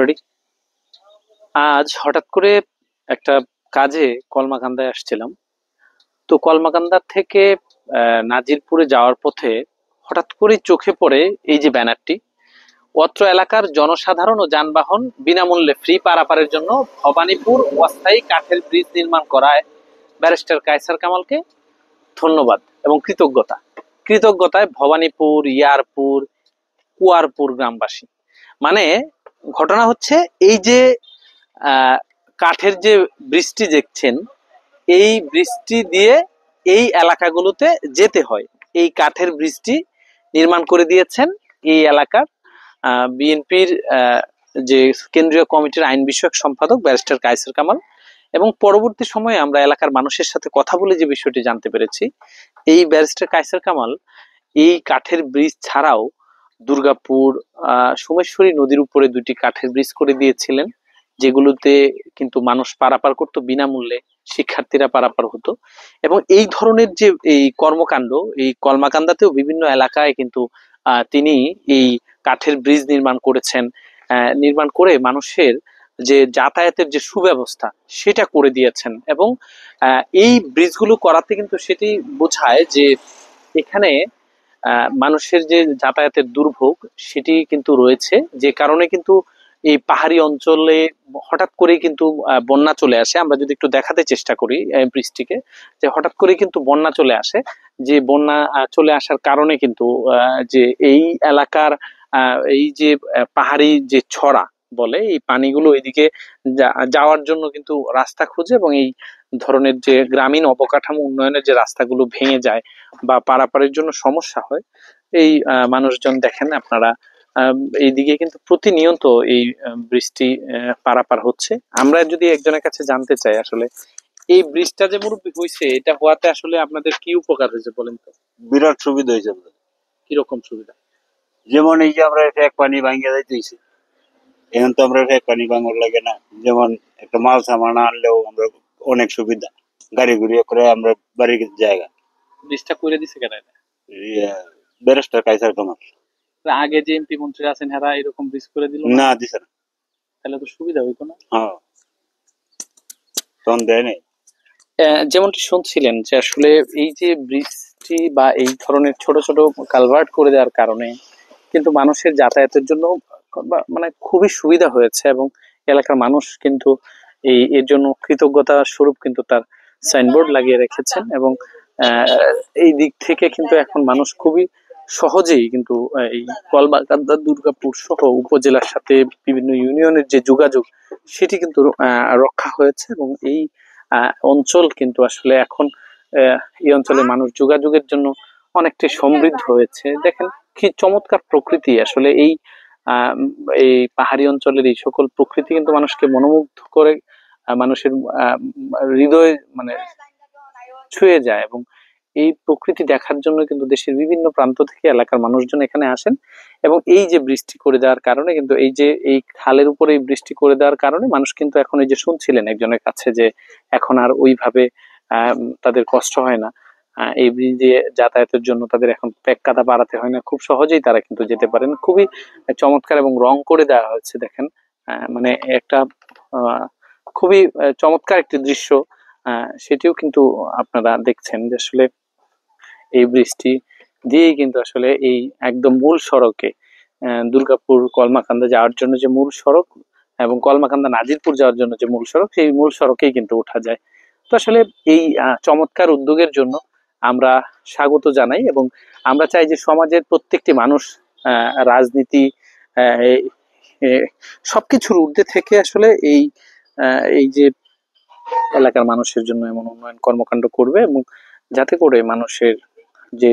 Ready. আজ হঠাৎ করে একটা কাজে কলমাকান্দায় আসছিলাম। তো কলমাকান্দার থেকে নাজিরপুরে যাওয়ার পথে হঠাৎ করে চোখে পড়ে এই যে ব্যানারটি, অত্র এলাকার জনসাধারণ ও যানবাহন বিনামূল্যে ফ্রি পারাপারের জন্য ভবানীপুর অস্থায়ী কাঠের ব্রিজ নির্মাণ করায় ব্যারিস্টার কায়সার কামালকে ধন্যবাদ এবং কৃতজ্ঞতায় ভবানীপুর, ইয়ারপুর, কুয়ারপুর গ্রামবাসী। মানে ঘটনা হচ্ছে এই যে কাঠের যে বৃষ্টি দেখছেন, এই বৃষ্টি দিয়ে এই এলাকাগুলোতে যেতে হয়। এই কাঠের বৃষ্টি নির্মাণ করে দিয়েছেন এই এলাকার বিএনপির যে কেন্দ্রীয় কমিটির আইন বিষয়ক সম্পাদক ব্যারিস্টার কায়সার কামাল। এবং পরবর্তী সময়ে আমরা এলাকার মানুষের সাথে কথা বলে যে বিষয়টি জানতে পেরেছি, এই ব্যারিস্টার কায়সার কামাল এই কাঠের ব্রিজ ছাড়াও দুর্গাপুর সোমেশ্বরী নদীর উপরে দুটি কাঠের ব্রিজ করে দিয়েছিলেন, যেগুলোতে কিন্তু মানুষ পারাপার করতো বিনামূল্যে, শিক্ষার্থীরা পারাপার হতো। এবং এই ধরনের যে এই কর্মকাণ্ড, এই কলমাকান্দাতেও বিভিন্ন এলাকায় কিন্তু তিনি এই কাঠের ব্রিজ নির্মাণ করেছেন। নির্মাণ করে মানুষের যে যাতায়াতের যে সুব্যবস্থা সেটা করে দিয়েছেন। এবং এই ব্রিজগুলো করাতে কিন্তু সেটি বোঝায় যে এখানে মানুষের যে যাতায়াতের দুর্ভোগ সেটি কিন্তু রয়েছে, যে কারণে কিন্তু এই পাহাড়ি অঞ্চলে হঠাৎ করে কিন্তু বন্যা চলে আসে। আমরা যদি একটু দেখাতে চেষ্টা করি বৃষ্টিকে, যে হঠাৎ করে কিন্তু বন্যা চলে আসে, যে বন্যা চলে আসার কারণে কিন্তু যে এই এলাকার এই যে পাহাড়ি যে ছড়া বলে, এই পানিগুলো এদিকে যাওয়ার জন্য কিন্তু রাস্তা খুঁজে, এবং এই ধরনের যে গ্রামীণ অবকাঠামো উন্নয়নের যে রাস্তাগুলো ভেঙে যায় বা পারাপারের জন্য সমস্যা হয়, এই মানুষজন দেখেন আপনারা এইদিকে কিন্তু প্রতিনিয়ত এই বৃষ্টি পারাপার হচ্ছে। আমরা যদি একজনের কাছে জানতে চাই আসলে এই ব্রিজটা যে মুরব্বী হয়েছে, এটা হওয়াতে আসলে আপনাদের কি উপকার হয়েছে বলেন তো? বিরাট সুবিধা হয়েছে। কিরকম সুবিধা? যেমন এই যে আমরা এক পানি ভাঙ্গা যাইতেছি, এখন তো আমরা এক পানি ভাঙার লাগে না। যেমন একটা মাল সামান আনলেও আমরা অনেক সুবিধা, গাড়ি ঘুরিয়ে করে আমরা বাড়ির জায়গা। ব্রিজটা করে দিছে কেন এটা? ব্যারিস্টার কায়সার কামাল। আগে যে এমপি মন্ত্রী আছেন এরা এরকম ব্রিজ করে দিল না, দিছে না। তাহলে তো সুবিধা হইতো না? হ্যাঁ, তখন দেয় নাই। যেমনটি শুনছিলেন যে আসলে এই যে বৃষ্টি বা এই ধরনের ছোট ছোট কালভার্ট করে দেওয়ার কারণে কিন্তু মানুষের যাতায়াতের জন্য মানে খুবই সুবিধা হয়েছে, এবং এলাকার মানুষ কিন্তু এর জন্য কৃতজ্ঞতা স্বরূপ কিন্তু তার সাইনবোর্ড লাগিয়ে রেখেছেন। এবং এই দিক থেকে কিন্তু এখন মানুষ খুবই সহজেই কিন্তু এই কলমাকান্দা, দুর্গাপুর সহ উপজেলার সাথে বিভিন্ন ইউনিয়নের যে যোগাযোগ সেটি কিন্তু রক্ষা হয়েছে। এবং এই অঞ্চল কিন্তু আসলে এখন এই অঞ্চলে মানুষ যোগাযোগের জন্য অনেকটাই সমৃদ্ধ হয়েছে। দেখেন কি চমৎকার প্রকৃতি আসলে এই এই পাহাড়ি অঞ্চলের এই সকল প্রকৃতি কিন্তু মানুষকে মনোমুগ্ধ করে, মানুষের হৃদয় মানে ছুঁয়ে যায়। এবং এই প্রকৃতি দেখার জন্য কিন্তু দেশের বিভিন্ন প্রান্ত থেকে এলাকার মানুষজন এখানে আসেন। এবং এই যে বৃষ্টি করে দেওয়ার কারণে কিন্তু এই যে এই খালের উপরে এই বৃষ্টি করে দেওয়ার কারণে মানুষ কিন্তু এখন, এই যে শুনছিলেন একজনের কাছে, যে এখন আর ওইভাবে তাদের কষ্ট হয় না। এই ব্রিজ দিয়ে যাতায়াতের জন্য তাদের এখন প্যাক কাদা বাড়াতে হয় না, খুব সহজেই তারা কিন্তু যেতে পারেন। খুবই চমৎকার এবং রং করে দেওয়া হয়েছে দেখেন। মানে একটা খুবই চমৎকার একটি দৃশ্য, সেটিও কিন্তু আপনারা দেখছেন যে আসলে এই বৃষ্টি দিয়েই কিন্তু আসলে এই একদম মূল সড়কে দুর্গাপুর কলমাকান্দা যাওয়ার জন্য যে মূল সড়ক এবং কলমাকান্দা নাজিরপুর যাওয়ার জন্য যে মূল সড়ক, সেই মূল সড়কেই কিন্তু ওঠা যায়। তো আসলে এই চমৎকার উদ্যোগের জন্য আমরা স্বাগত জানাই, এবং আমরা চাই যে সমাজের প্রত্যেকটি মানুষ রাজনীতি সবকিছুর ঊর্ধ্বে থেকে আসলে এই এই যে এলাকার মানুষের জন্য এমন উন্নয়ন কর্মকাণ্ড করবে, এবং যাতে করে মানুষের যে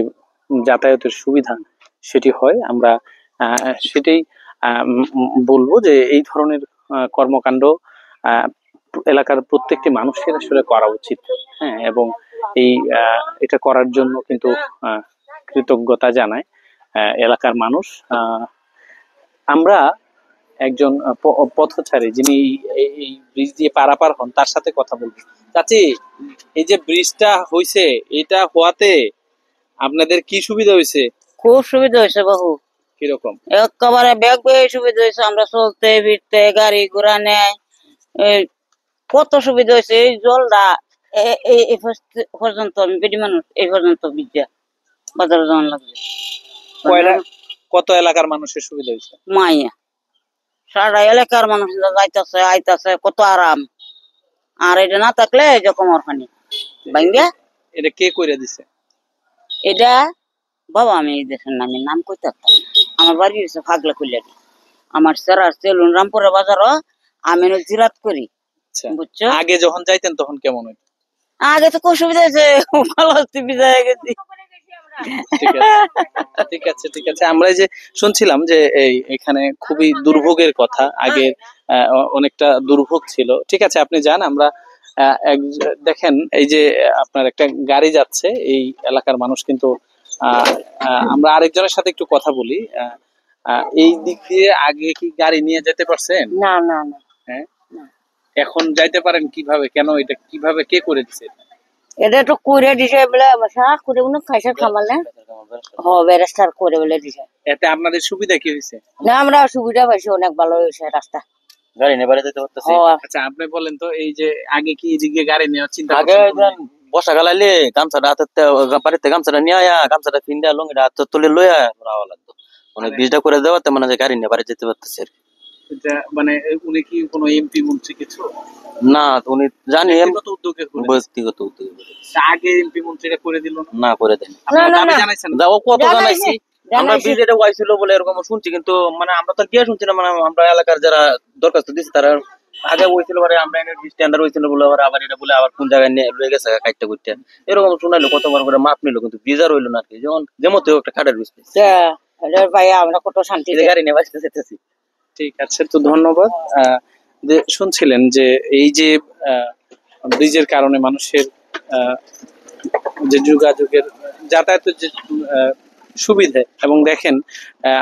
যাতায়াতের সুবিধা সেটি হয়। আমরা সেটাই বলবো যে এই ধরনের কর্মকাণ্ড এলাকার প্রত্যেকটি মানুষের আসলে করা উচিত। হ্যাঁ, এবং এই এটা করার জন্য কিন্তু কৃতজ্ঞতা জানায় এলাকার মানুষ। আমরা একজন পথচারী যিনি এই ব্রিজ দিয়ে পারাপার হন তার সাথে কথা বলবো। চাচি, এই যে ব্রিজটা হইছে, এটা হওয়াতে আপনাদের কি সুবিধা হয়েছে? খুব সুবিধা হয়েছে বাবু। কিরকম? একেবারে ব্যাগ বয়ে সুবিধা হয়েছে, আমরা চলতে ফিরতে গাড়ি ঘোড়া নেয়, এই কত সুবিধা হয়েছে। এই জলটা এই পর্যন্ত আমি বেডি মানুষ, এই পর্যন্ত বিদ্যা বাজারে যাওয়ার লাগবে কত এলাকার মানুষের সুবিধা হয়েছে? মাইয়া সারা এলাকার মানুষ যাইতাছে আইতাছে, কত আরাম। আর এটা না থাকলে যখন ওখানে ভাঙ্গা। এটা কে কইরা দিছে? এটা বাবা, আমি এই দেশের নাম কইতে পারতাম না। আমার বাড়ি হচ্ছে ফাগলা কইলারি। আমার স্যার সেলুন রামপুরের বাজারও আমি জিরাত করি, আচ্ছা, বুঝছো? আগে যখন যাইতেন তখন কেমন হইতো? আগে তো খুব সুবিধা হয়েছে, ভালো হচ্ছে, বিদায় গেছি। ঠিক আছে, ঠিক আছে। আমরা এই যে শুনছিলাম যে এখানে খুবই দুর্ভোগের কথা, আগে অনেকটা দুর্ভোগ ছিল। ঠিক আছে, আপনি যান। আমরা দেখেন এই যে আপনার একটা গাড়ি যাচ্ছে এই এলাকার মানুষ কিন্তু আমরা আরেকজনের সাথে একটু কথা বলি। এই দিক দিয়ে আগে কি গাড়ি নিয়ে যেতে পারছেন? না না না। হ্যাঁ, এখন যাইতে পারেন কিভাবে? কেন এটা কিভাবে কে করে দিচ্ছে? এটা তো করে দিছে বলে শাক করে উনি খাইছে খামালে হবে রাস্তার করে বলে দিছে। এতে আপনাদের সুবিধা কি হয়েছে? না, আমরা সুবিধা পাইছি, অনেক ভালো হয়েছে রাস্তা। গাড়ি নিয়ে বাড়ি যেতে পারতেছি। আচ্ছা, আপনি বলেন তো, এই যে আগে কি এদিকে গাড়ি নেওয়ার চিন্তা আগে করছেন? বর্ষা গালাইলে গামছাটা হাতে বাড়িতে গামছাটা নিয়ে আয়া গামছাটা ফিন্দা লঙ্গিটা হাতে তুলে লইয়া রাওয়া লাগতো। অনেক বীজটা করে দেওয়াতে মানে যে গাড়ি নিয়ে বাড়ি যেতে পারতেছে আর কি। এটা মানে উনি কি কোনো এমপি মন্ত্রী কিছু? না, উনি জানি ব্যক্তিগত উদ্যোগে করে দিছে। ব্যক্তিগত উদ্যোগে করে দিছে। তা আগে এমপি মন্ত্রীরা করে দিল না? না, করে দেন। আপনারা না, দাবি না। জানাইছেন? যাও কত জানাইছি, জানাইছি আমরা, জানাইছি। বীজ এটা হয়েছিল বলে এরকম শুনছি, কিন্তু মানে আমরা তো গিয়ে শুনছি না, মানে আমরা এলাকার যারা দরখাস্ত দিচ্ছি তারা আগে হয়েছিল বলে আমরা এনে বীজ টেন্ডার হয়েছিল বলে আবার এটা বলে আবার কোন জায়গায় নিয়ে লয়ে গেছে কাটতে করতে এরকম শোনাইলো, কতবার করে মাপ নিল, কিন্তু বীজ আর হইলো না আর কি। যেমন যেমন একটা কাঠের বীজ পেয়েছি। ভাই আমরা কত শান্তি গাড়ি নিয়ে বাঁচতে যেতেছি। ঠিক আছে, তো ধন্যবাদ। যে শুনছিলেন যে এই যে ব্রিজের কারণে মানুষের যে যোগাযোগের যাতায়াতের যে সুবিধে, এবং দেখেন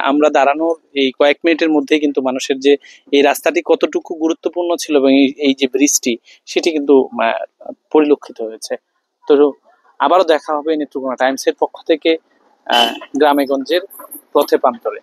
আমরা দাঁড়ানোর এই কয়েক মিনিটের মধ্যে কিন্তু মানুষের যে এই রাস্তাটি কতটুকু গুরুত্বপূর্ণ ছিল এবং এই যে ব্রিজটি সেটি কিন্তু পরিলক্ষিত হয়েছে। তো আবারও দেখা হবে নেত্রকোনা টাইমসের পক্ষ থেকে গ্রামে গঞ্জের পথে প্রান্তরে।